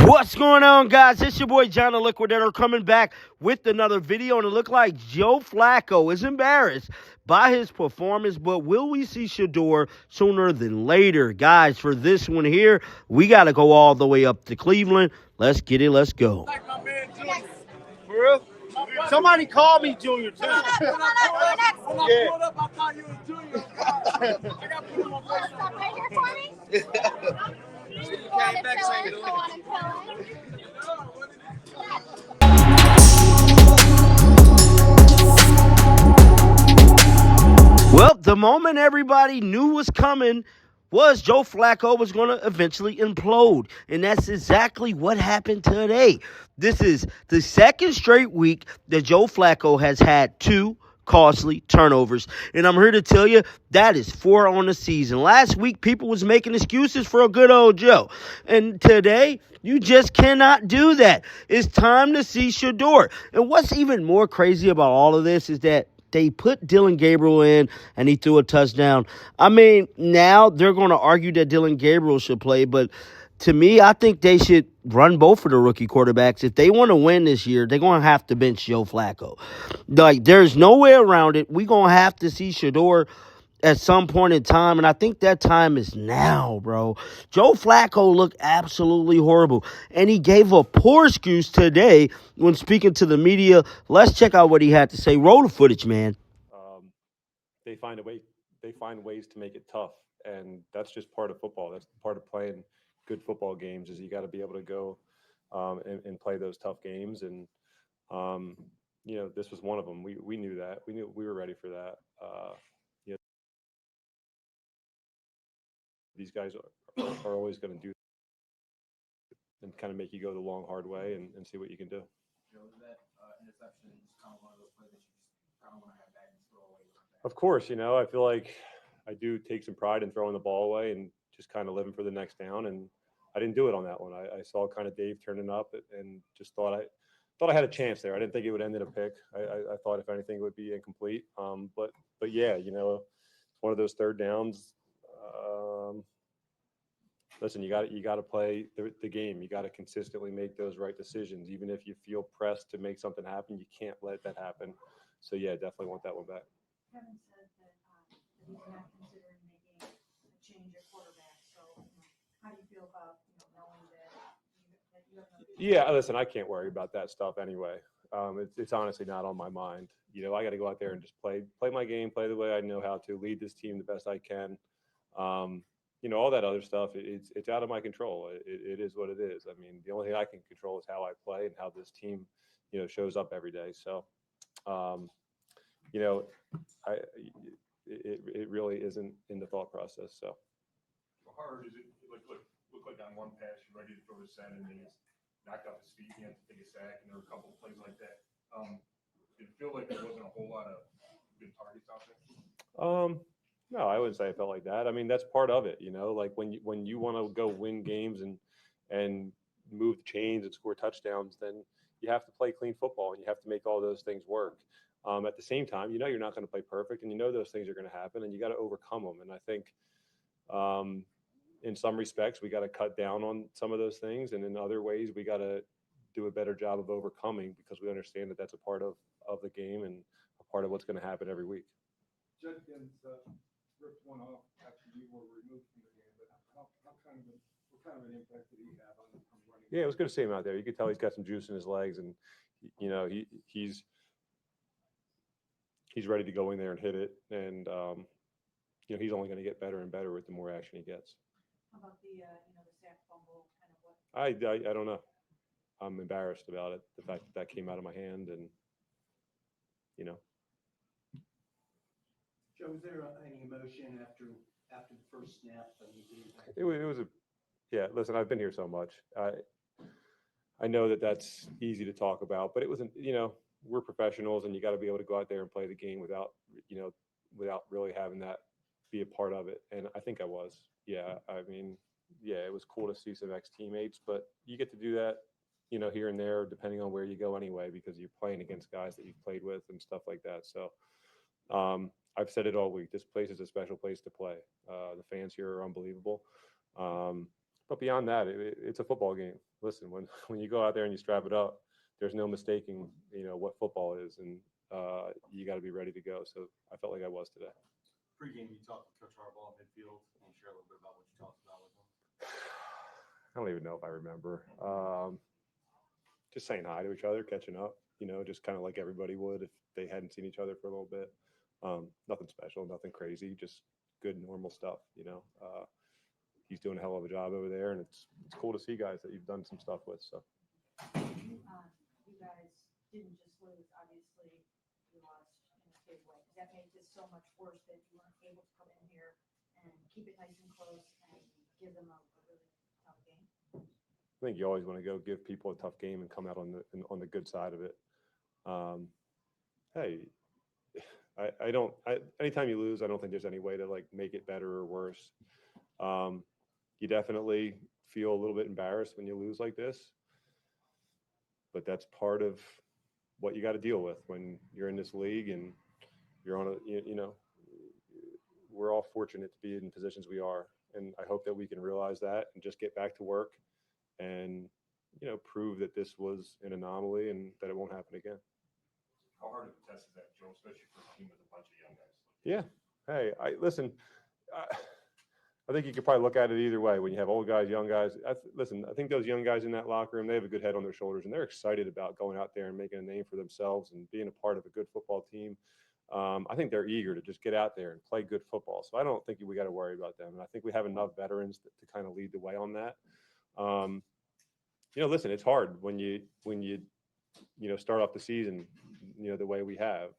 What's going on, guys? It's your boy John the Liquidator coming back with another video, and it looked like Joe Flacco is embarrassed by his performance, but will we see Shador sooner than later? Guys, for this one here, we got to go all the way up to Cleveland. Let's get it. Let's go. Like my man Junior. For real? Somebody call me Junior, too. Yeah. When I pulled up, I thought you was Junior. I got put him on place. Stop right here for me. Go on and fill in. Go on and fill in. Well, the moment everybody knew was coming was Joe Flacco was going to eventually implode. And that's exactly what happened today. This is the second straight week that Joe Flacco has had two costly turnovers. And I'm here to tell you that is 4 on the season. Last week, people was making excuses for a good old Joe. And today, you just cannot do that. It's time to see Shador. And what's even more crazy about all of this is that they put Dylan Gabriel in, and he threw a touchdown. I mean, now they're going to argue that Dylan Gabriel should play, but to me, I think they should run both of the rookie quarterbacks. If they want to win this year, they're going to have to bench Joe Flacco. Like, there's no way around it. We're going to have to see Shador at some point in time, and I think that time is now, bro. Joe Flacco looked absolutely horrible, and he gave a poor excuse today when speaking to the media. Let's check out what he had to say. Roll the footage, man. They find a way. They find ways to make it tough, and that's just part of football. That's part of playing good football games. Is you got to be able to go and play those tough games, and this was one of them. We knew that. We knew we were ready for that. These guys are always going to do and kind of make you go the long, hard way and see what you can do. That interception is kind of one of those plays that you just kind of want to have back and throw away. Of course, I feel like I do take some pride in throwing the ball away and just kind of living for the next down. And I didn't do it on that one. I saw kind of Dave turning up and just thought I had a chance there. I didn't think it would end in a pick. I thought if anything it would be incomplete. But yeah, one of those third downs. Listen, you got to play the game. You got to consistently make those right decisions. Even if you feel pressed to make something happen, you can't let that happen. So yeah, definitely want that one back. Kevin said that he's not considering making a change at quarterback. So how do you feel about knowing that you have no? Yeah, listen, I can't worry about that stuff anyway. It's honestly not on my mind. I got to go out there and just play my game, play the way I know how to, lead this team the best I can. All that other stuff, it's out of my control. It is what it is. I mean, the only thing I can control is how I play and how this team, shows up every day. So, it really isn't in the thought process. So, how hard is it? Look like on one pass you're ready to throw to send, and then he's knocked off his feet. He had to take a sack, and there were a couple of plays like that. Did it feel like there wasn't a whole lot of good targets out there? No, I wouldn't say I felt like that. I mean, that's part of it, like when you want to go win games and move the chains and score touchdowns, then you have to play clean football and you have to make all those things work. At the same time, you're not going to play perfect, and those things are going to happen, and you got to overcome them. And I think, in some respects, we got to cut down on some of those things, and in other ways, we got to do a better job of overcoming because we understand that that's a part of the game and a part of what's going to happen every week. Judkins ripped one off after you were removed from the game, but what kind of an impact did he have on running? Yeah, it was good to see him out there. You could tell he's got some juice in his legs, and he's ready to go in there and hit it. And he's only going to get better and better with the more action he gets. How about the sack fumble? Kind of what? I don't know. I'm embarrassed about it. The fact that came out of my hand, and Joe, was there any emotion after the first snap? It was yeah. Listen, I've been here so much. I know that that's easy to talk about, but it wasn't. We're professionals, and you got to be able to go out there and play the game without really having that be a part of it. And I think I was. Yeah. I mean, yeah, it was cool to see some ex-teammates, but you get to do that, here and there, depending on where you go anyway, because you're playing against guys that you've played with and stuff like that. So. I've said it all week. This place is a special place to play. The fans here are unbelievable. But beyond that, it's a football game. listen, when you go out there and you strap it up, there's no mistaking, what football is, and you got to be ready to go. So I felt like I was today. Pre-game, you talked with Coach Harbaugh in midfield. Can you share a little bit about what you talked about with him? I don't even know if I remember. Just saying hi to each other, catching up, just kind of like everybody would if they hadn't seen each other for a little bit. Nothing special, nothing crazy, just good, normal stuff, He's doing a hell of a job over there, and it's cool to see guys that you've done some stuff with. So You guys didn't just lose, obviously, you lost in a big way. Does that make this so much worse that you weren't able to come in here and keep it nice and close and give them a really tough game? I think you always want to go give people a tough game and come out on the good side of it. Hey, anytime you lose, I don't think there's any way to like make it better or worse. You definitely feel a little bit embarrassed when you lose like this, but that's part of what you got to deal with when you're in this league and you're on we're all fortunate to be in positions we are. And I hope that we can realize that and just get back to work and, prove that this was an anomaly and that it won't happen again. How hard of a test is that, Joe, especially for a team with a bunch of young guys? Yeah. Hey, listen, I think you could probably look at it either way. When you have old guys, young guys, I think those young guys in that locker room, they have a good head on their shoulders, and they're excited about going out there and making a name for themselves and being a part of a good football team. I think they're eager to just get out there and play good football. So I don't think we got to worry about them. And I think we have enough veterans to kind of lead the way on that. Listen, it's hard when you start off the season, the way we have.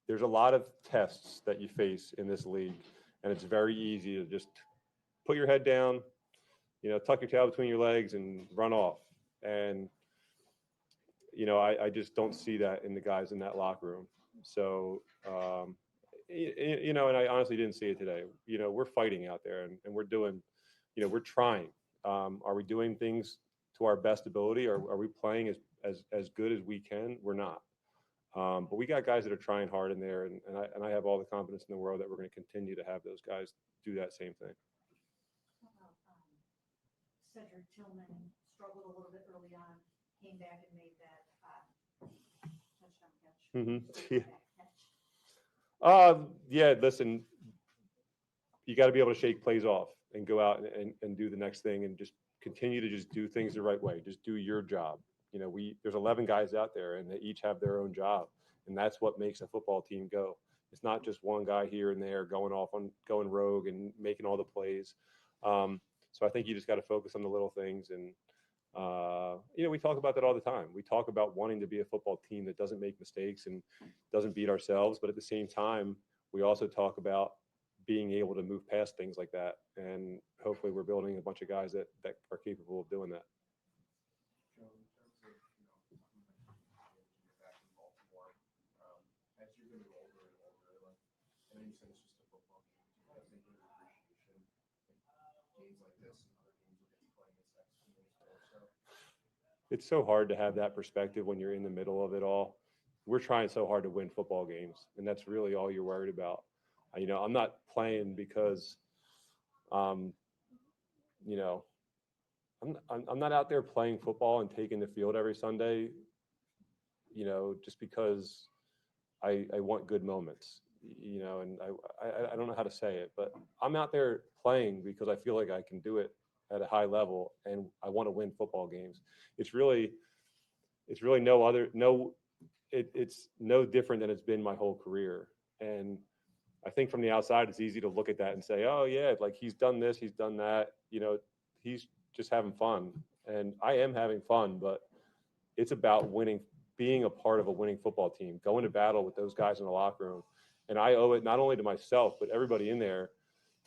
There's a lot of tests that you face in this league, and it's very easy to just put your head down, tuck your tail between your legs and run off. And, I just don't see that in the guys in that locker room. So, and I honestly didn't see it today. We're fighting out there and we're doing, we're trying. Are we doing things to our best ability? Are we playing as good as we can? We're not. But we got guys that are trying hard in there, and I have all the confidence in the world that we're going to continue to have those guys do that same thing. How about Cedric Tillman struggled a little bit early on, came back and made that touchdown catch. Mm-hmm. Yeah. Yeah. Listen, you got to be able to shake plays off and go out and do the next thing and just continue to just do things the right way. Just do your job. There's 11 guys out there and they each have their own job. And that's what makes a football team go. It's not just one guy here and there going rogue and making all the plays. So I think you just got to focus on the little things. And, we talk about that all the time. We talk about wanting to be a football team that doesn't make mistakes and doesn't beat ourselves. But at the same time, we also talk about being able to move past things like that. And hopefully we're building a bunch of guys that are capable of doing that. Joe, in terms of, back in Baltimore, as you're getting older and older, like, I know you said it's just a football game, do you kind of think of appreciation, games like this and other games you'll get to play against next teams also? It's so hard to have that perspective when you're in the middle of it all. We're trying so hard to win football games, and that's really all you're worried about. I'm not playing because, I'm not out there playing football and taking the field every Sunday, just because I want good moments, and I don't know how to say it, but I'm out there playing because I feel like I can do it at a high level and I want to win football games. It's really it's no different than it's been my whole career. And I think from the outside, it's easy to look at that and say, oh yeah, like he's done this, he's done that, he's just having fun. And I am having fun, but it's about winning, being a part of a winning football team, going to battle with those guys in the locker room. And I owe it not only to myself, but everybody in there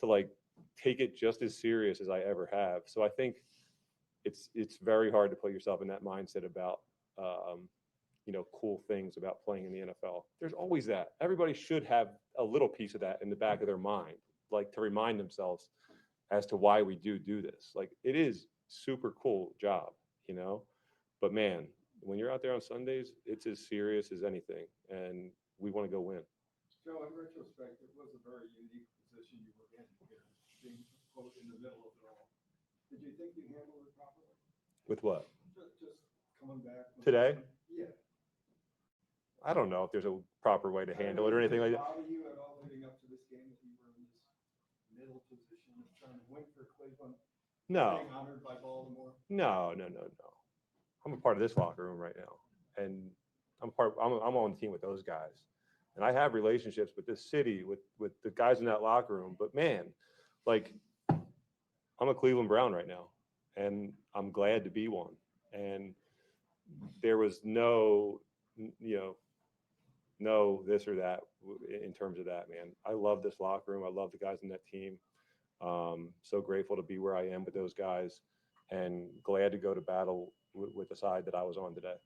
to like take it just as serious as I ever have. So I think it's very hard to put yourself in that mindset about, cool things about playing in the NFL. There's always that. Everybody should have a little piece of that in the back of their mind, like to remind themselves as to why we do this. Like it is super cool job, but man, when you're out there on Sundays, it's as serious as anything. And we want to go win. Joe, in retrospect, it was a very unique position you were in, being quote in the middle of it all. Did you think you handled it properly? With what? Just coming back. Today? Yeah. I don't know if there's a proper way to handle it or anything like that. Did it bother you at all leading up to this game that you were in this middle position of trying to win for Cleveland? No. Being honored by Baltimore? No. I'm a part of this locker room right now, and I'm on the team with those guys, and I have relationships with this city, with the guys in that locker room. But man, like, I'm a Cleveland Brown right now, and I'm glad to be one. And there was no this or that in terms of that, man. I love this locker room. I love the guys in that team. So grateful to be where I am with those guys, and glad to go to battle with the side that I was on today.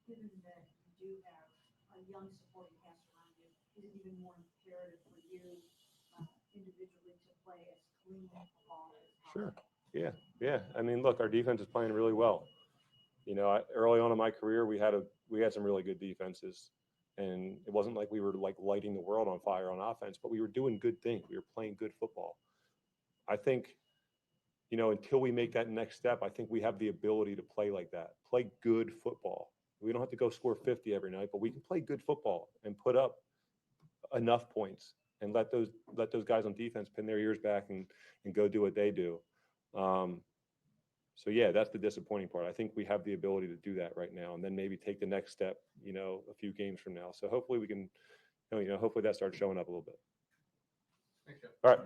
Given that you do have a young supporting cast around you, is it even more imperative for you individually to play as clean a ball as possible? Sure. Yeah. I mean, look, our defense is playing really well. Early on in my career, we had some really good defenses, and it wasn't like we were like lighting the world on fire on offense, but we were doing good things. We were playing good football. I think, until we make that next step, I think we have the ability to play like that, play good football. We don't have to go score 50 every night, but we can play good football and put up enough points and let those guys on defense pin their ears back and go do what they do. So yeah, that's the disappointing part. I think we have the ability to do that right now, and then maybe take the next step, a few games from now. So hopefully we can, hopefully that starts showing up a little bit. Thanks, Jeff. All right.